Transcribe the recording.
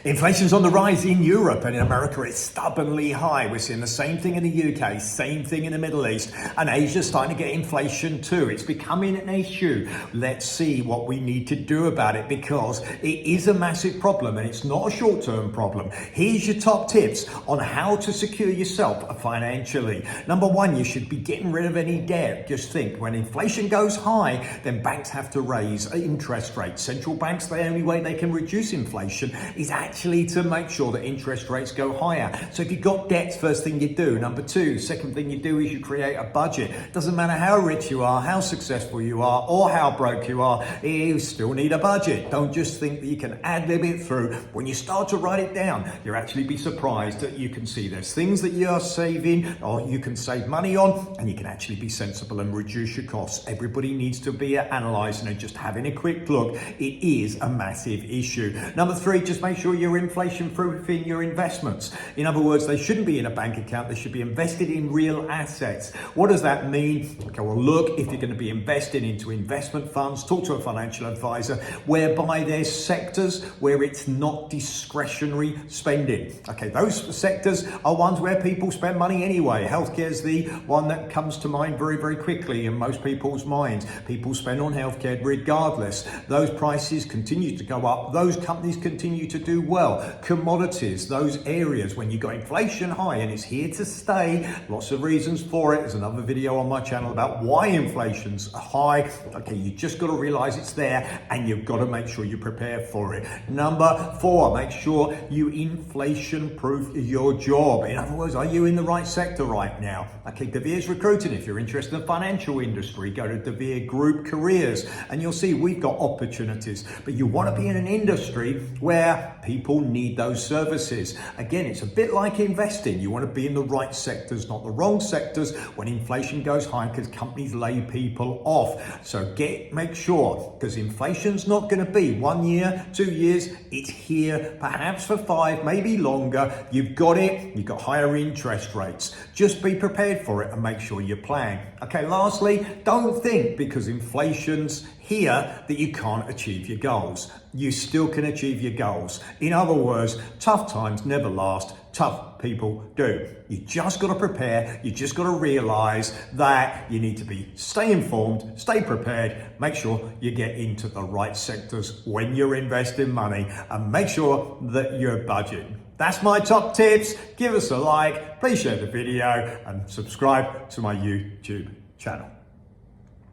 Inflation's on the rise in Europe, and in America it's stubbornly high. We're seeing the same thing in the UK, same thing in the Middle East, and Asia's starting to get inflation too. It's becoming an issue. Let's see what we need to do about it, because it is a massive problem and it's not a short-term problem. Here's your top tips on how to secure yourself financially. Number one, you should be getting rid of any debt. Just think, when inflation goes high, then banks have to raise interest rates. Central banks, the only way they can reduce inflation is actually to make sure that interest rates go higher. So if you've got debts, first thing you do. Number two, second thing you do is you create a budget. Doesn't matter how rich you are, how successful you are, or how broke you are, you still need a budget. Don't just think that you can ad-lib it through. When you start to write it down, you'll actually be surprised that you can see there's things that you're saving or you can save money on, and you can actually be sensible and reduce your costs. Everybody needs to be analysing and just having a quick look. It is a massive issue. Number three, just make sure you're inflation proofing your investments. In other words, they shouldn't be in a bank account, they should be invested in real assets. What does that mean? Okay, well, look, if you're going to be investing into investment funds, talk to a financial advisor, whereby there's sectors where it's not discretionary spending. Okay, those sectors are ones where people spend money anyway. Healthcare is the one that comes to mind very, very quickly in most people's minds. People spend on healthcare regardless. Those prices continue to go up. Those companies continue to do well. Commodities, those areas when you've got inflation high and it's here to stay, lots of reasons for it. There's another video on my channel about why inflation's high. Okay, you just got to realize it's there and you've got to make sure you prepare for it. Number four, make sure you inflation proof your job. In other words, are you in the right sector right now? Okay, deVere's recruiting. If you're interested in the financial industry, go to deVere Group Careers and you'll see we've got opportunities. But you want to be in an industry where people need those services. Again, it's a bit like investing. You want to be in the right sectors, not the wrong sectors when inflation goes high, because companies lay people off. So make sure, because inflation's not going to be 1 year, 2 years, it's here perhaps for 5, maybe longer. You've got it, you've got higher interest rates. Just be prepared for it and make sure you plan. Okay, lastly, don't think because inflation's here that you can't achieve your goals. You still can achieve your goals. In other words, tough times never last, tough people do. You just got to prepare. You just got to realize that you need to stay informed, stay prepared, make sure you get into the right sectors when you're investing money, and make sure that you're budgeting. That's my top tips. Give us a like, please share the video and subscribe to my YouTube channel.